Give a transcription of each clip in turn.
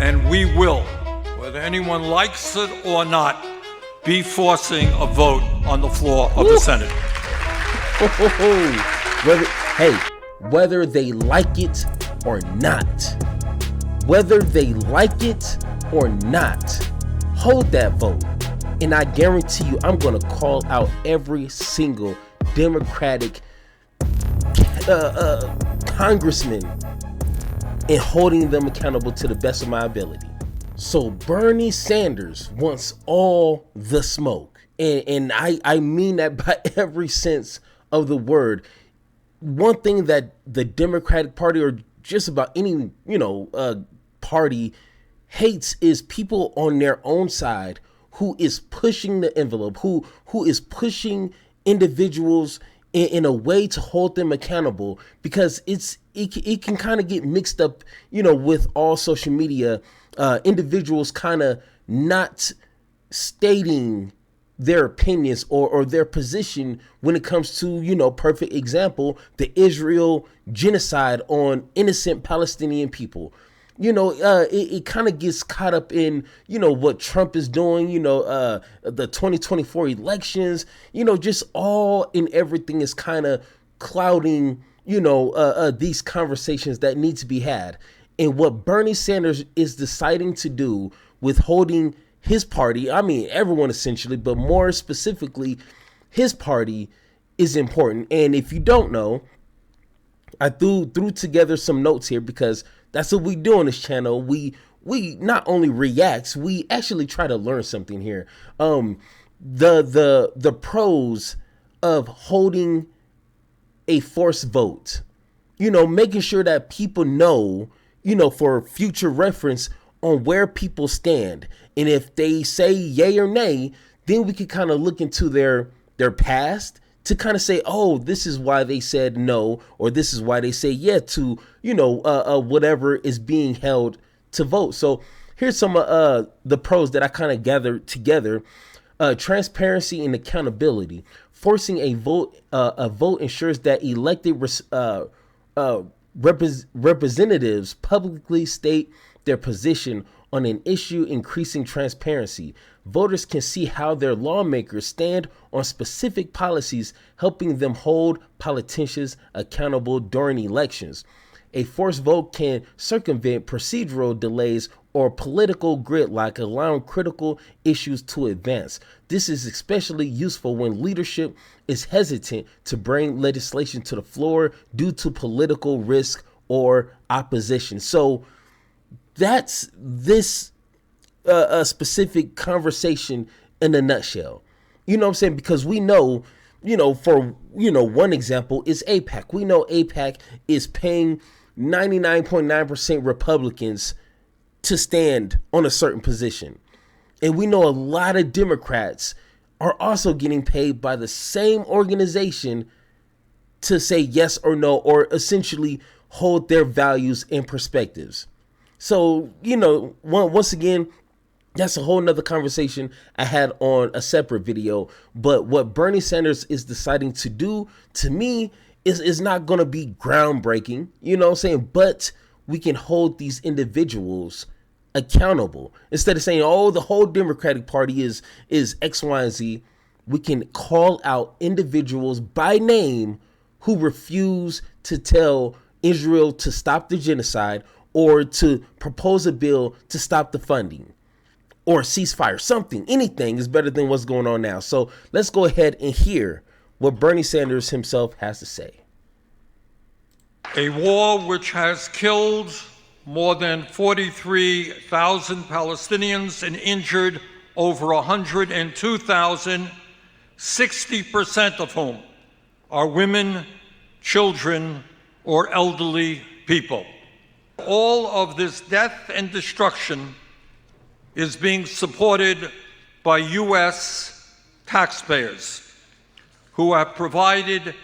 and we will, whether anyone likes it or not, be forcing a vote on the floor of the Senate. Whether they like it or not, hold that vote. And I guarantee you, I'm going to call out every single Democratic congressman and holding them accountable to the best of my ability. So Bernie Sanders wants all the smoke. And I mean that by every sense of the word. One thing that the Democratic Party, or just about any, party, hates is people on their own side who is pushing the envelope, who is pushing individuals in a way to hold them accountable, because it can kind of get mixed up, with all social media, individuals kind of not stating their opinions or their position when it comes to, perfect example, the Israel genocide on innocent Palestinian people. It kind of gets caught up in, what Trump is doing, the 2024 elections, just all and everything is kind of clouding, these conversations that need to be had. And what Bernie Sanders is deciding to do with holding his party, I mean, everyone essentially, but more specifically, his party is important. And if you don't know, I threw together some notes here because that's what we do on this channel. We not only react, we actually try to learn something here. The pros of holding a forced vote, making sure that people know, for future reference on where people stand. And if they say yay or nay, then we can kind of look into their past to kind of say, oh, this is why they said no, or this is why they say yeah to, whatever is being held to vote. So here's some of the pros that I kind of gathered together. Transparency and accountability. Forcing a vote ensures that elected representatives publicly state their position on an issue, increasing transparency. Voters can see how their lawmakers stand on specific policies, helping them hold politicians accountable during elections. A forced vote can circumvent procedural delays or political gridlock, allowing critical issues to advance. This is especially useful when leadership is hesitant to bring legislation to the floor due to political risk or opposition. So that's this specific conversation in a nutshell. You know what I'm saying? Because we know, for, one example is AIPAC. We know AIPAC is paying 99.9% Republicans to stand on a certain position. And we know a lot of Democrats are also getting paid by the same organization to say yes or no, or essentially hold their values and perspectives. So, once again, that's a whole nother conversation I had on a separate video. But what Bernie Sanders is deciding to do, to me, is not going to be groundbreaking, but we can hold these individuals accountable. Instead of saying, oh, the whole Democratic Party is X, Y, and Z, we can call out individuals by name who refuse to tell Israel to stop the genocide or to propose a bill to stop the funding or ceasefire. Something, anything is better than what's going on now. So let's go ahead and hear what Bernie Sanders himself has to say. A war which has killed more than 43,000 Palestinians and injured over 102,000, 60% of whom are women, children, or elderly people. All of this death and destruction is being supported by U.S. taxpayers who have provided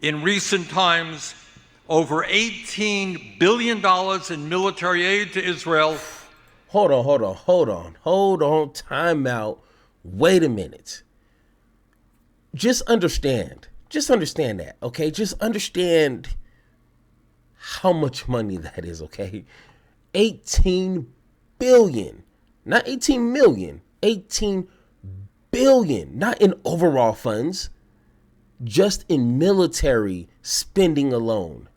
in recent times over $18 billion in military aid to Israel. Hold on, time out. Wait a minute. Just understand that, okay? Just understand how much money that is, okay? 18 billion, not 18 million, 18 billion, not in overall funds, just in military spending alone.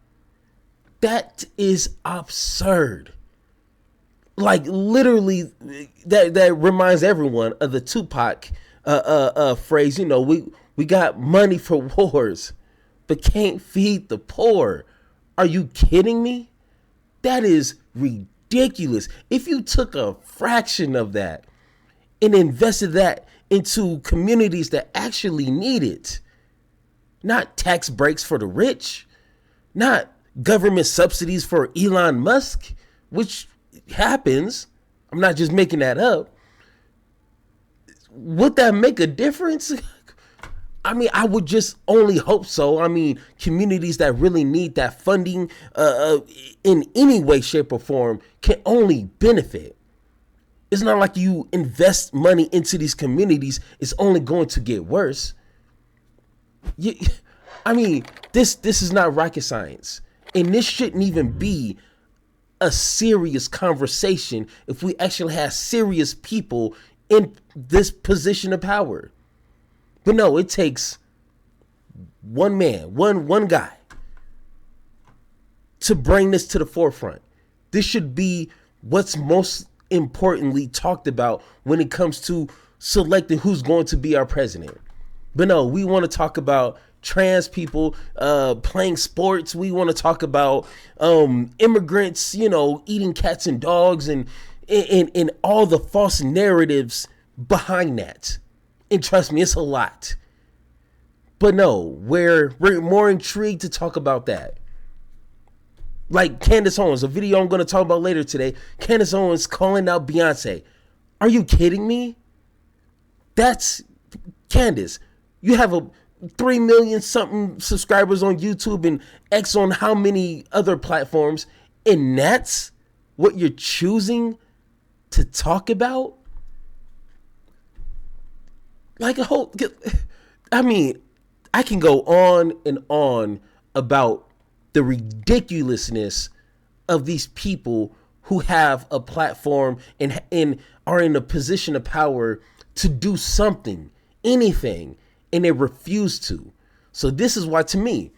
That is absurd. Like literally, that reminds everyone of the Tupac phrase. You know, we got money for wars, but can't feed the poor. Are you kidding me? That is ridiculous. If you took a fraction of that and invested that into communities that actually need it, not tax breaks for the rich, not government subsidies for Elon Musk, which happens. I'm not just making that up. Would that make a difference? I mean, I would just only hope so. I mean, communities that really need that funding in any way, shape, or form can only benefit. It's not like you invest money into these communities, it's only going to get worse. I mean, this is not rocket science. And this shouldn't even be a serious conversation if we actually have serious people in this position of power. But no, it takes one man, one guy to bring this to the forefront. This should be what's most importantly talked about when it comes to selecting who's going to be our president. But no, we want to talk about trans people playing sports. We want to talk about immigrants, you know, eating cats and dogs, and all the false narratives behind that. And trust me, it's a lot. But no, we're more intrigued to talk about that. Like Candace Owens, a video I'm going to talk about later today. Candace Owens calling out Beyonce. Are you kidding me? That's Candace. You have a 3 million something subscribers on YouTube and X on how many other platforms, and that's what you're choosing to talk about? Like a whole, I mean, I can go on and on about the ridiculousness of these people who have a platform and are in a position of power to do something, anything, and they refuse to. So this is why, to me,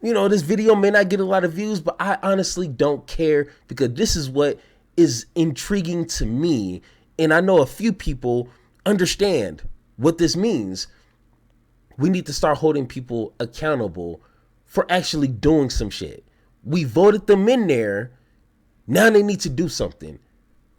you know, this video may not get a lot of views, but I honestly don't care, because this is what is intriguing to me. And I know a few people understand what this means. We need to start holding people accountable for actually doing some shit. We voted them in there. Now they need to do something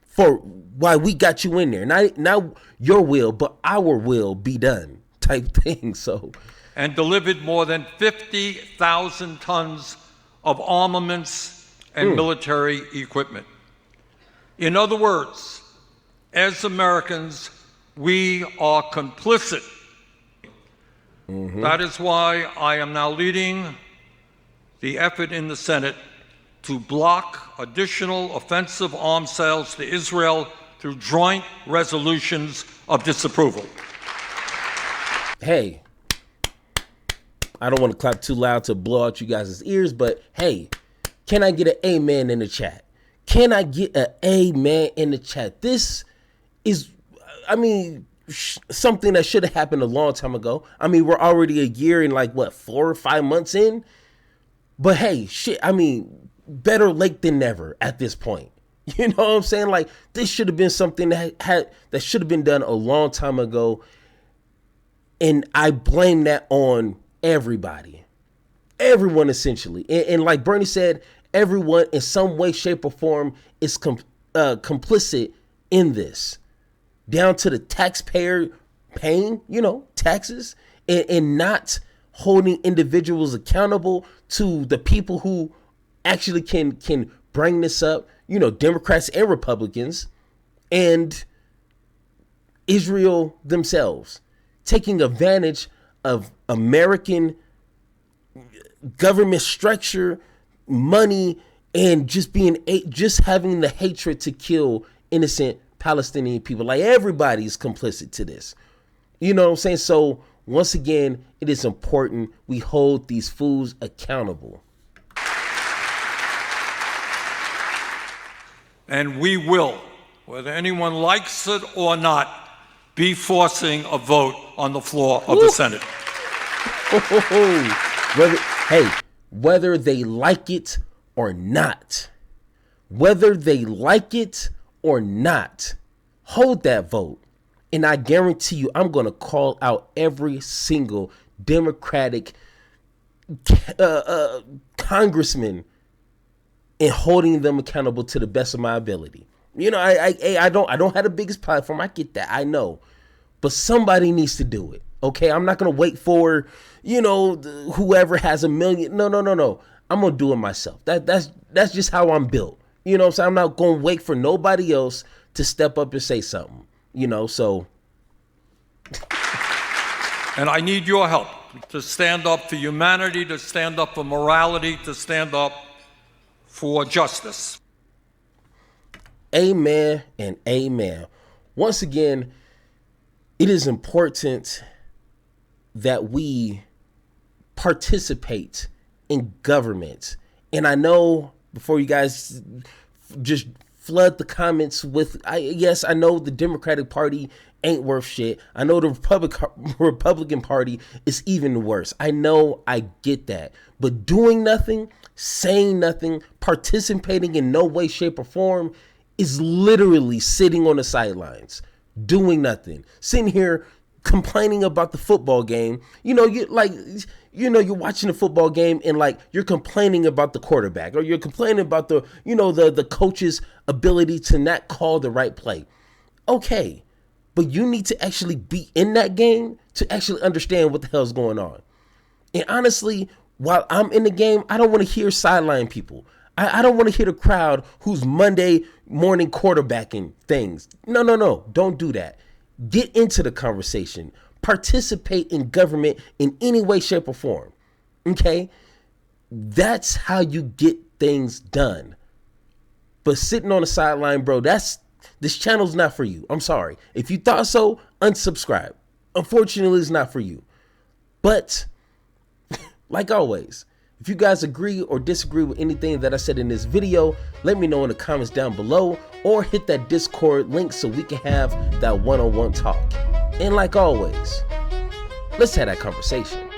for why we got you in there. Not your will, but our will be done type thing. So, and delivered more than 50,000 tons of armaments and military equipment. In other words, as Americans, we are complicit. That is why I am now leading the effort in the Senate to block additional offensive arms sales to Israel through joint resolutions of disapproval. Hey, I don't want to clap too loud to blow out you guys' ears, but hey, can I get an amen in the chat? Can I get an amen in the chat? This is, I mean, something that should have happened a long time ago. I mean, we're already a year and 4 or 5 months in. But hey, shit, I mean, better late than never at this point. You know what I'm saying? Like, this should have been something that should have been done a long time ago. And I blame that on everybody. Everyone, essentially. And like Bernie said, everyone in some way, shape, or form is complicit in this. Down to the taxpayer paying, you know, taxes and not holding individuals accountable to the people who actually can bring this up, you know, Democrats and Republicans, and Israel themselves, taking advantage of American government structure, money, and just having the hatred to kill innocent Palestinian people. Like, everybody's complicit to this. You know what I'm saying? So once again, it is important we hold these fools accountable. and we will, whether anyone likes it or not, be forcing a vote on the floor of the Senate. Whether they like it or not, hold that vote. And I guarantee you, I'm going to call out every single Democratic congressman and holding them accountable to the best of my ability. You know, I don't have the biggest platform. I get that. I know. But somebody needs to do it. Okay, I'm not going to wait for, whoever has 1 million. No. I'm going to do it myself. That's just how I'm built. You know what I'm saying? I'm not going to wait for nobody else to step up and say something. So. And I need your help to stand up for humanity, to stand up for morality, to stand up for justice. Amen and amen. Once again, it is important that we participate in government. And I know, before you guys just flood the comments with, yes, I know the Democratic Party ain't worth shit. I know the Republican Party is even worse. I know, I get that. But doing nothing, saying nothing, participating in no way, shape, or form is literally sitting on the sidelines, doing nothing, sitting here complaining about the football game. You're watching the football game and you're complaining about the quarterback, or you're complaining about the coach's ability to not call the right play. Okay, but you need to actually be in that game to actually understand what the hell's going on. And honestly, while I'm in the game, I don't want to hear sideline people. I don't want to hear the crowd who's Monday morning quarterbacking things. No. Don't do that. Get into the conversation. Participate in government in any way, shape, or form. Okay? That's how you get things done. But sitting on the sideline, bro, this channel's not for you. I'm sorry. If you thought so, unsubscribe. Unfortunately, it's not for you. But, like always, if you guys agree or disagree with anything that I said in this video, let me know in the comments down below, or hit that Discord link so we can have that one-on-one talk. And like always, let's have that conversation.